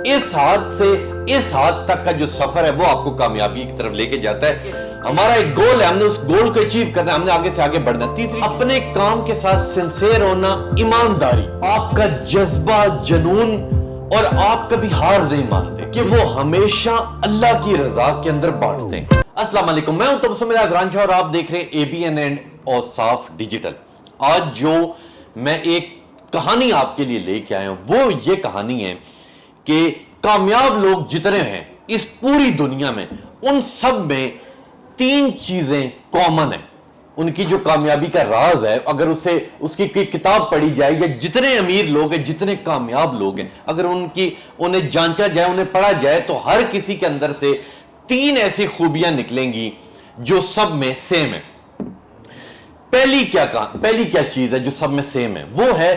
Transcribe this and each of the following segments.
इस हाथ से इस हाथ तक का जो सफर है वो आपको कामयाबी की तरफ लेके जाता है। हमारा एक गोल है, हमने उस गोल को अचीव करना है, हमने आगे से आगे बढ़ना। तीसरी, अपने काम के साथ सिंसियर होना, ईमानदारी, आपका जज्बा, जुनून, और आप कभी हार नहीं मानते कि वो हमेशा अल्लाह की रजा के अंदर बांटते हैं। अस्सलाम वालेकुम, मैं हूं तबस्सुम राज़ और आप देख रहे हैं ABN एंड औसाफ डिजिटल। आज जो मैं एक कहानी आपके लिए लेके आया हूं वो ये कहानी है कि कामयाब लोग जितने हैं इस पूरी दुनिया में, उन सब में तीन चीजें कॉमन है। उनकी जो कामयाबी का राज है, अगर उसे उसकी कोई किताब पढ़ी जाए या जितने अमीर लोग हैं, जितने कामयाब लोग हैं, अगर उन्हें जांचा जाए, उन्हें पढ़ा जाए, तो हर किसी के अंदर से तीन ऐसी खूबियां निकलेंगी जो सब में सेम है। पहली क्या चीज है जो सब में सेम है? वो है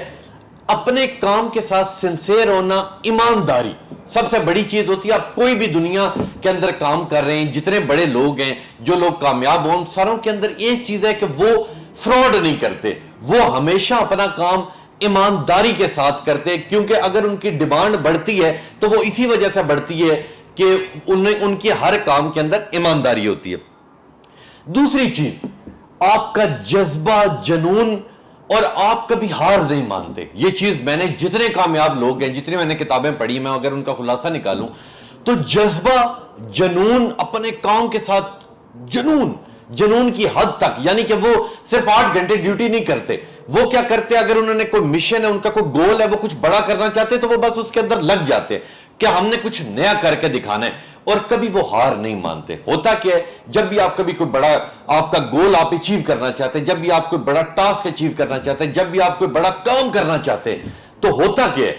अपने काम के साथ सिंसियर होना, ईमानदारी। सबसे बड़ी चीज होती है, आप कोई भी दुनिया के अंदर काम कर रहे हैं, जितने बड़े लोग हैं, जो लोग कामयाब हों, सारों के अंदर एक चीज है कि वो फ्रॉड नहीं करते, वो हमेशा अपना काम ईमानदारी के साथ करते हैं। क्योंकि अगर उनकी डिमांड बढ़ती है तो वो इसी वजह से बढ़ती है कि उनकी हर काम के अंदर ईमानदारी होती है। दूसरी चीज, आपका जज्बा, जुनून, और आप कभी हार नहीं मानते। ये चीज मैंने, जितने कामयाब लोग हैं, जितनी मैंने किताबें पढ़ी, मैं अगर उनका खुलासा निकालूं तो जज्बा, जुनून, अपने काम के साथ जुनून की हद तक, यानी कि वो सिर्फ 8 घंटे ड्यूटी नहीं करते। वो क्या करते, अगर उन्होंने कोई मिशन है, उनका कोई गोल है, वो कुछ बड़ा करना चाहते, तो वो बस उसके अंदर लग जाते कि हमने कुछ नया करके दिखाना है, और कभी वो हार नहीं मानते। होता क्या है, जब भी आप कभी कोई बड़ा आपका गोल आप अचीव करना चाहते हैं, जब भी आप कोई बड़ा टास्क अचीव करना चाहते हैं, जब भी आप कोई बड़ा काम करना चाहते हैं, तो होता क्या है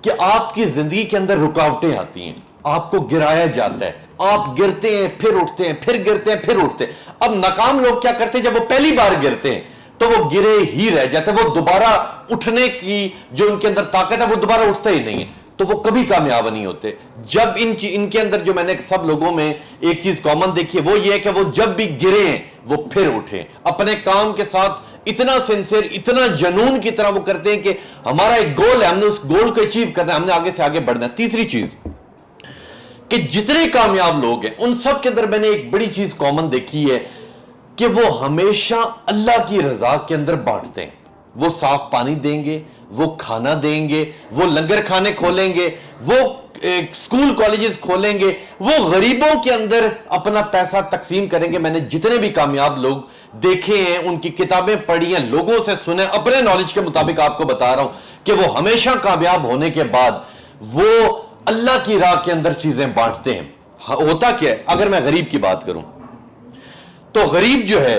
कि आपकी जिंदगी के अंदर रुकावटें आती हैं, आपको गिराया जाता है, आप गिरते हैं, फिर उठते हैं, फिर गिरते हैं, फिर उठते हैं। अब नाकाम लोग क्या करते हैं, जब वो पहली बार गिरते हैं तो वो गिरे ही रह जाते हैं, वो दोबारा उठने की जो उनके अंदर ताकत है वो दोबारा उठता ही नहीं है, तो वो कभी कामयाब नहीं होते। जब इनके अंदर जो मैंने सब लोगों में एक चीज कॉमन देखी है, वो ये है कि वो जब भी गिरे वो फिर उठे, अपने काम के साथ इतना सिंसियर, इतना जुनून की तरह वो करते हैं कि हमारा एक गोल है, हमने उस गोल को अचीव करना है, हमने आगे से आगे बढ़ना है। तीसरी चीज कि जितने कामयाब लोग हैं उन सब के अंदर मैंने एक बड़ी चीज कॉमन देखी है कि वो हमेशा अल्लाह की रजा के अंदर बांटते हैं। वो साफ पानी देंगे, वो खाना देंगे, वो लंगर खाने खोलेंगे, वो स्कूल कॉलेजेस खोलेंगे, वो गरीबों के अंदर अपना पैसा तकसीम करेंगे। मैंने जितने भी कामयाब लोग देखे हैं, उनकी किताबें पढ़ी हैं, लोगों से सुने, अपने नॉलेज के मुताबिक आपको बता रहा हूं कि वो हमेशा कामयाब होने के बाद वो अल्लाह की राह के अंदर चीजें बांटते हैं। होता क्या है, अगर मैं गरीब की बात करूं तो गरीब जो है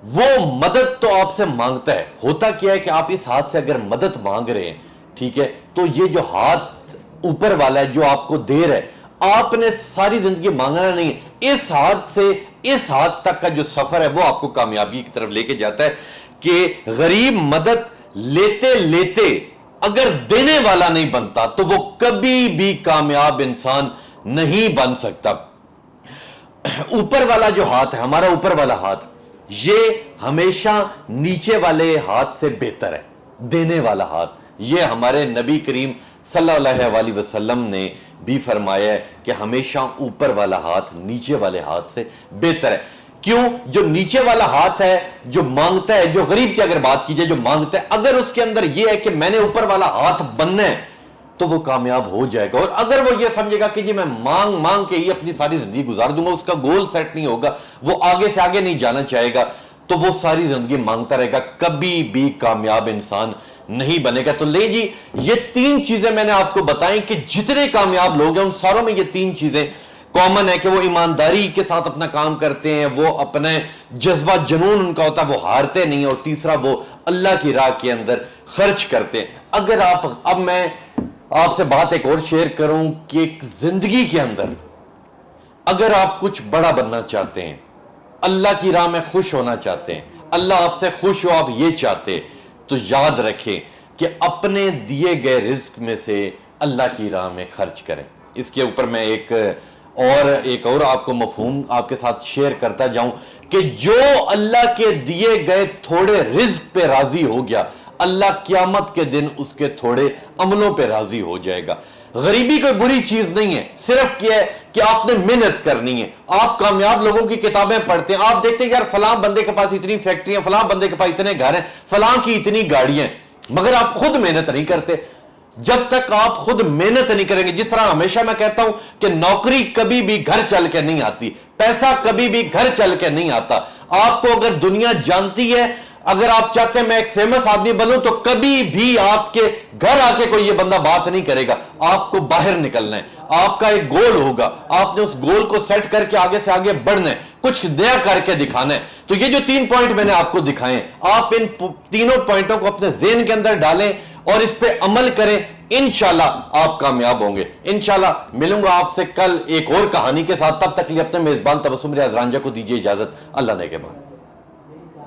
वो मदद तो आपसे मांगता है। होता क्या है कि आप इस हाथ से अगर मदद मांग रहे हैं, ठीक है, तो ये जो हाथ ऊपर वाला है जो आपको दे रहा है, आपने सारी जिंदगी मांगना नहीं है। इस हाथ से इस हाथ तक का जो सफर है वो आपको कामयाबी की तरफ लेके जाता है कि गरीब मदद लेते लेते अगर देने वाला नहीं बनता तो वो कभी भी कामयाब इंसान नहीं बन सकता। ऊपर वाला जो हाथ है, हमारा ऊपर वाला हाथ, ये हमेशा नीचे वाले हाथ से बेहतर है, देने वाला हाथ। ये हमारे नबी करीम सल्लल्लाहु अलैहि वसल्लम ने भी फरमाया है कि हमेशा ऊपर वाला हाथ नीचे वाले हाथ से बेहतर है। क्यों? जो नीचे वाला हाथ है, जो मांगता है, जो गरीब की अगर बात की जाए, जो मांगता है, अगर उसके अंदर यह है कि मैंने ऊपर वाला हाथ बनना है तो वो कामयाब हो जाएगा। और अगर वो ये समझेगा कि जी मैं मांग मांग के ही अपनी सारी जिंदगी गुजार दूंगा, उसका गोल सेट नहीं होगा, वो आगे से आगे नहीं जाना चाहेगा, तो वो सारी जिंदगी मांगता रहेगा, कभी भी कामयाब इंसान नहीं बनेगा। तो ले जी, ये तीन चीजें मैंने आपको बताई कि जितने कामयाब लोग हैं उन सारों में ये तीन चीजें कॉमन है कि वो ईमानदारी के साथ अपना काम करते हैं, वो अपने जज्बा, जुनून उनका होता है, वो हारते नहीं, और तीसरा वो अल्लाह की राह के अंदर खर्च करते हैं। अगर आप, अब मैं आपसे बात एक और शेयर करूं कि एक जिंदगी के अंदर अगर आप कुछ बड़ा बनना चाहते हैं, अल्लाह की राह में खुश होना चाहते हैं, अल्लाह आपसे खुश हो, आप ये चाहते, तो याद रखें कि अपने दिए गए रिस्क में से अल्लाह की राह में खर्च करें। इसके ऊपर मैं एक और आपको मफहूम आपके साथ शेयर करता जाऊं कि जो अल्लाह के दिए गए थोड़े रिस्क पे राजी हो गया, अल्लाह क़यामत के दिन उसके थोड़े अमलों पे राजी हो जाएगा। غریبی کوئی بری چیز نہیں ہے، صرف کیا ہے کہ آپ نے محنت کرنی ہے۔ آپ کامیاب لوگوں کی کتابیں پڑھتے ہیں، آپ دیکھتے ہیں کہ یار فلاں بندے کے پاس اتنی فیکٹریاں، فلاں بندے کے پاس اتنے گھر ہیں، فلاں کی اتنی گاڑیاں، مگر آپ خود محنت نہیں کرتے۔ جب تک آپ خود محنت نہیں کریں گے، جس طرح ہمیشہ میں کہتا ہوں کہ نوکری کبھی بھی گھر چل کے نہیں آتی، پیسہ کبھی بھی گھر چل کے نہیں آتا۔ آپ کو اگر دنیا جانتی ہے، اگر آپ چاہتے ہیں میں ایک فیمس آدمی بنوں، تو کبھی بھی آپ کے گھر آ کے کوئی یہ بندہ بات نہیں کرے گا۔ آپ کو باہر نکلنا ہے، آپ کا ایک گول ہوگا، آپ نے اس گول کو سیٹ کر کے آگے سے آگے بڑھنا ہے، کچھ نیا کر کے دکھانا ہے۔ تو یہ جو 3 پوائنٹ میں نے آپ کو دکھائے ہیں، آپ ان تینوں پوائنٹوں کو اپنے ذہن کے اندر ڈالیں اور اس پہ عمل کریں، انشاءاللہ آپ کامیاب ہوں گے۔ انشاءاللہ ملوں گا آپ سے کل ایک اور کہانی کے ساتھ، تب تک لیے اپنے میزبان تبسم ریاض رانجھا کو دیجیے اجازت۔ اللہ نے کے بعد۔